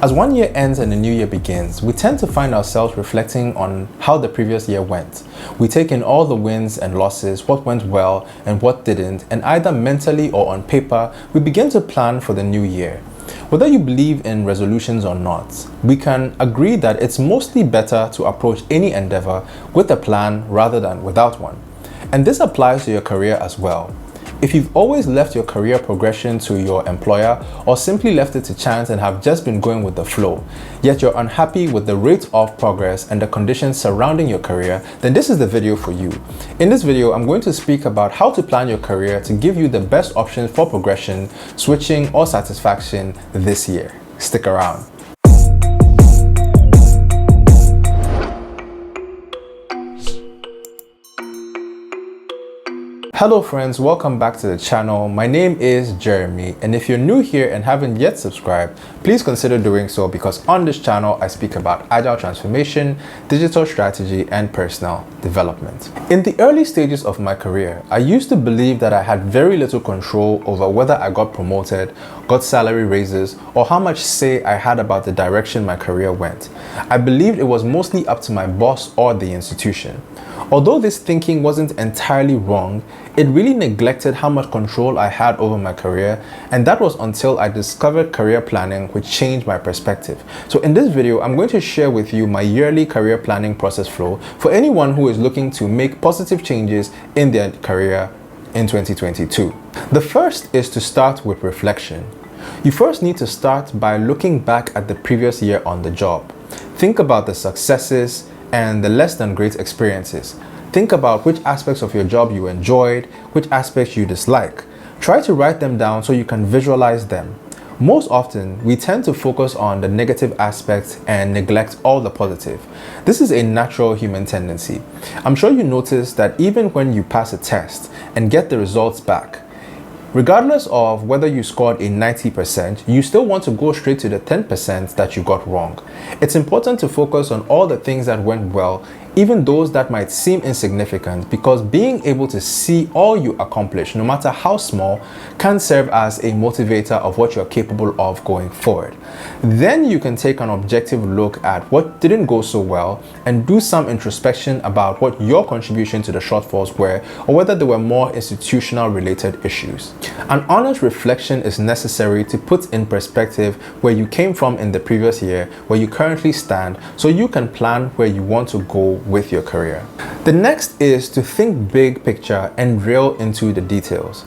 As one year ends and a new year begins, we tend to find ourselves reflecting on how the previous year went. We take in all the wins and losses, what went well and what didn't, and either mentally or on paper, we begin to plan for the new year. Whether you believe in resolutions or not, we can agree that it's mostly better to approach any endeavor with a plan rather than without one. And this applies to your career as well. If you've always left your career progression to your employer or simply left it to chance and have just been going with the flow, yet you're unhappy with the rate of progress and the conditions surrounding your career, then this is the video for you. In this video, I'm going to speak about how to plan your career to give you the best options for progression, switching, or satisfaction this year. Stick around. Hello friends, welcome back to the channel. My name is Jeremy, and if you're new here and haven't yet subscribed, please consider doing so because on this channel I speak about agile transformation, digital strategy, and personal development. In the early stages of my career, I used to believe that I had very little control over whether I got promoted, got salary raises, or how much say I had about the direction my career went. I believed it was mostly up to my boss or the institution. Although this thinking wasn't entirely wrong, it really neglected how much control I had over my career, and that was until I discovered career planning, which changed my perspective. So in this video, I'm going to share with you my yearly career planning process flow for anyone who is looking to make positive changes in their career in 2022. The first is to start with reflection. You first need to start by looking back at the previous year on the job. Think about the successes and the less than great experiences. Think about which aspects of your job you enjoyed, which aspects you dislike. Try to write them down so you can visualize them. Most often, we tend to focus on the negative aspects and neglect all the positive. This is a natural human tendency. I'm sure you notice that even when you pass a test and get the results back, regardless of whether you scored a 90%, you still want to go straight to the 10% that you got wrong. It's important to focus on all the things that went well, even those that might seem insignificant, because being able to see all you accomplished, no matter how small, can serve as a motivator of what you're capable of going forward. Then you can take an objective look at what didn't go so well and do some introspection about what your contribution to the shortfalls were, or whether there were more institutional related issues. An honest reflection is necessary to put in perspective where you came from in the previous year, where you currently stand, so you can plan where you want to go with your career. The next is to think big picture and drill into the details.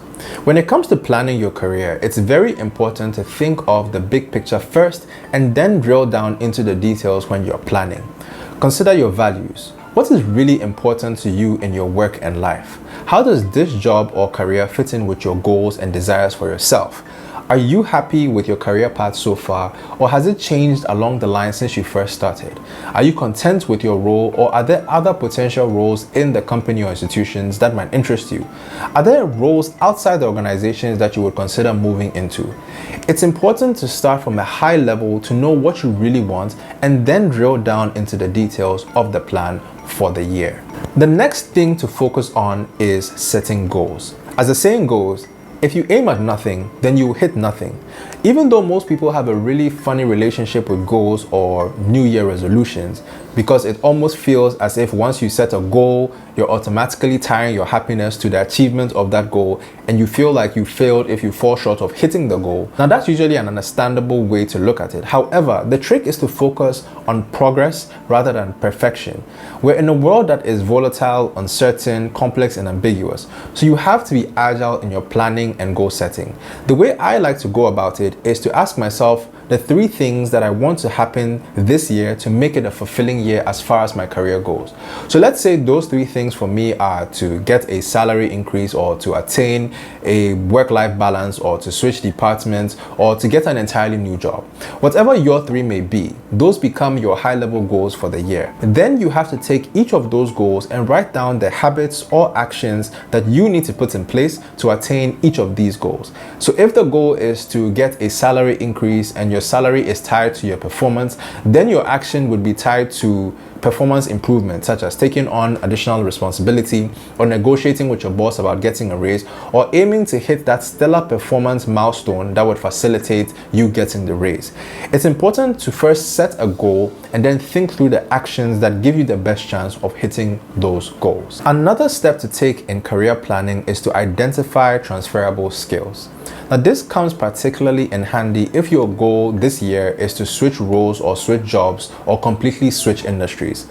When it comes to planning your career, it's very important to think of the big picture first and then drill down into the details when you're planning. Consider your values. What is really important to you in your work and life? How does this job or career fit in with your goals and desires for yourself? Are you happy with your career path so far, or has it changed along the line since you first started? Are you content with your role, or are there other potential roles in the company or institutions that might interest you? Are there roles outside the organizations that you would consider moving into? It's important to start from a high level to know what you really want and then drill down into the details of the plan for the year. The next thing to focus on is setting goals. As the saying goes, if you aim at nothing, then you hit nothing. Even though most people have a really funny relationship with goals or New Year resolutions, because it almost feels as if once you set a goal, you're automatically tying your happiness to the achievement of that goal, and you feel like you failed if you fall short of hitting the goal. Now that's usually an understandable way to look at it. However, the trick is to focus on progress rather than perfection. We're in a world that is volatile, uncertain, complex, and ambiguous. So you have to be agile in your planning and goal setting. The way I like to go about it is to ask myself the 3 things that I want to happen this year to make it a fulfilling year as far as my career goes. So let's say those 3 things for me are to get a salary increase, or to attain a work-life balance, or to switch departments, or to get an entirely new job. Whatever your 3 may be, those become your high-level goals for the year. Then you have to take each of those goals and write down the habits or actions that you need to put in place to attain each of these goals. So if the goal is to get a salary increase and your salary is tied to your performance, then your action would be tied to performance improvement, such as taking on additional responsibility or negotiating with your boss about getting a raise, or aiming to hit that stellar performance milestone that would facilitate you getting the raise. It's important to first set a goal and then think through the actions that give you the best chance of hitting those goals. Another step to take in career planning is to identify transferable skills. Now, this comes particularly in handy if your goal this year is to switch roles or switch jobs or completely switch industries.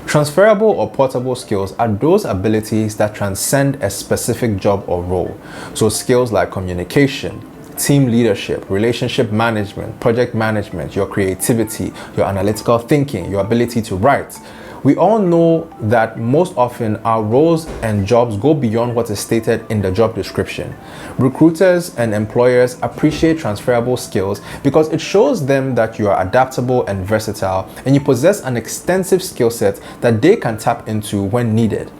Transferable or portable skills are those abilities that transcend a specific job or role. So skills like communication, team leadership, relationship management, project management, your creativity, your analytical thinking, your ability to write. We all know that most often our roles and jobs go beyond what is stated in the job description. Recruiters and employers appreciate transferable skills because it shows them that you are adaptable and versatile, and you possess an extensive skill set that they can tap into when needed.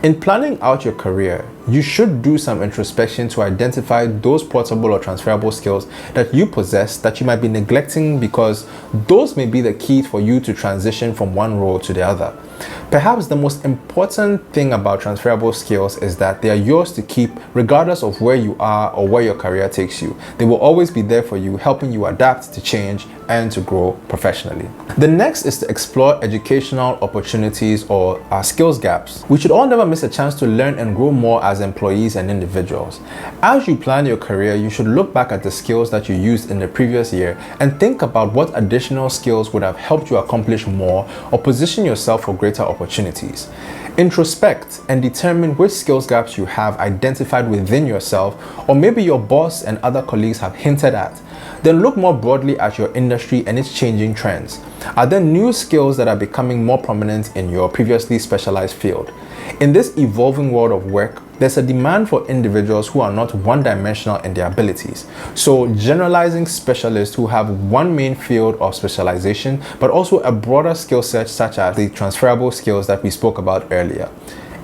In planning out your career, you should do some introspection to identify those portable or transferable skills that you possess that you might be neglecting, because those may be the key for you to transition from one role to the other. Perhaps the most important thing about transferable skills is that they are yours to keep regardless of where you are or where your career takes you. They will always be there for you, helping you adapt to change and to grow professionally. The next is to explore educational opportunities or skills gaps. We should all never miss a chance to learn and grow more as employees and individuals. As you plan your career, you should look back at the skills that you used in the previous year and think about what additional skills would have helped you accomplish more or position yourself for greater opportunities. Introspect and determine which skills gaps you have identified within yourself, or maybe your boss and other colleagues have hinted at. Then look more broadly at your industry and its changing trends. Are there new skills that are becoming more prominent in your previously specialized field? In this evolving world of work, there's a demand for individuals who are not one-dimensional in their abilities. So generalizing specialists who have one main field of specialization, but also a broader skill set, such as the transferable skills that we spoke about earlier.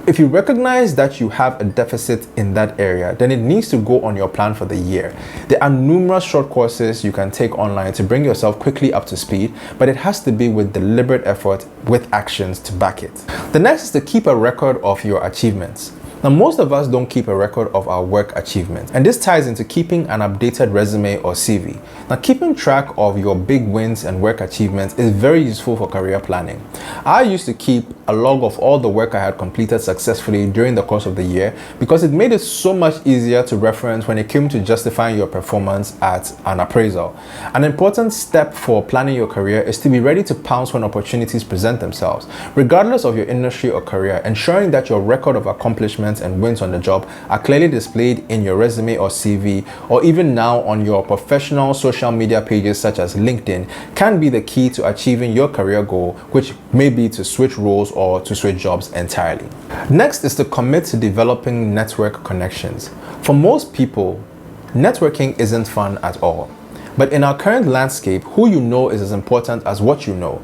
If you recognize that you have a deficit in that area, then it needs to go on your plan for the year. There are numerous short courses you can take online to bring yourself quickly up to speed, but it has to be with deliberate effort with actions to back it. The next is to keep a record of your achievements. Now, most of us don't keep a record of our work achievements, and this ties into keeping an updated resume or CV. Now, keeping track of your big wins and work achievements is very useful for career planning. I used to keep a log of all the work I had completed successfully during the course of the year because it made it so much easier to reference when it came to justifying your performance at an appraisal. An important step for planning your career is to be ready to pounce when opportunities present themselves. Regardless of your industry or career, ensuring that your record of accomplishments and wins on the job are clearly displayed in your resume or CV, or even now on your professional social media pages such as LinkedIn, can be the key to achieving your career goal, which may be to switch roles or to switch jobs entirely. Next is to commit to developing network connections. For most people, networking isn't fun at all. But in our current landscape, who you know is as important as what you know.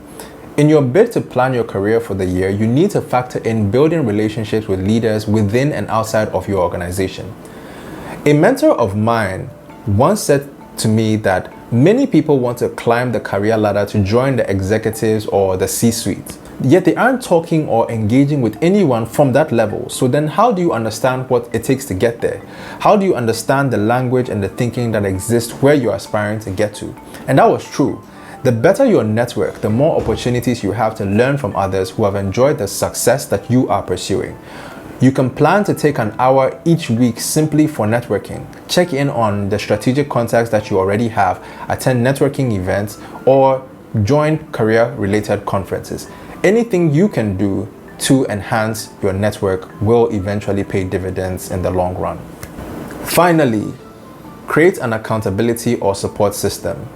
In your bid to plan your career for the year, you need to factor in building relationships with leaders within and outside of your organization. A mentor of mine once said to me that many people want to climb the career ladder to join the executives or the C-suite, yet they aren't talking or engaging with anyone from that level. So then how do you understand what it takes to get there? How do you understand the language and the thinking that exists where you're aspiring to get to? And that was true. The better your network, the more opportunities you have to learn from others who have enjoyed the success that you are pursuing. You can plan to take an hour each week simply for networking. Check in on the strategic contacts that you already have, attend networking events, or join career-related conferences. Anything you can do to enhance your network will eventually pay dividends in the long run. Finally, create an accountability or support system.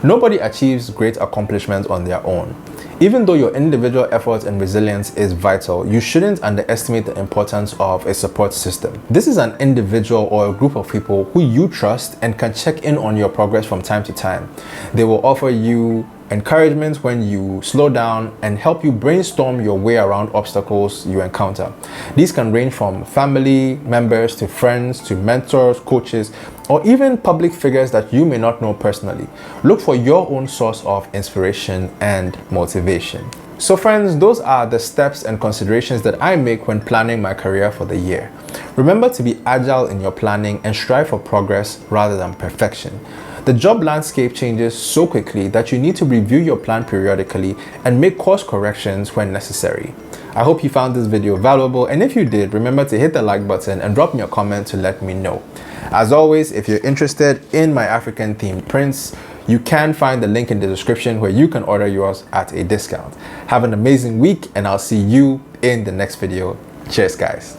Nobody achieves great accomplishments on their own. Even though your individual effort and resilience is vital, you shouldn't underestimate the importance of a support system. This is an individual or a group of people who you trust and can check in on your progress from time to time. They will offer you encouragement when you slow down and help you brainstorm your way around obstacles you encounter. These can range from family members to friends to mentors, coaches, or even public figures that you may not know personally. Look for your own source of inspiration and motivation. So friends, those are the steps and considerations that I make when planning my career for the year. Remember to be agile in your planning and strive for progress rather than perfection. The job landscape changes so quickly that you need to review your plan periodically and make course corrections when necessary. I hope you found this video valuable, and if you did, remember to hit the like button and drop me a comment to let me know. As always, if you're interested in my African themed prints, you can find the link in the description where you can order yours at a discount. Have an amazing week, and I'll see you in the next video. Cheers, guys.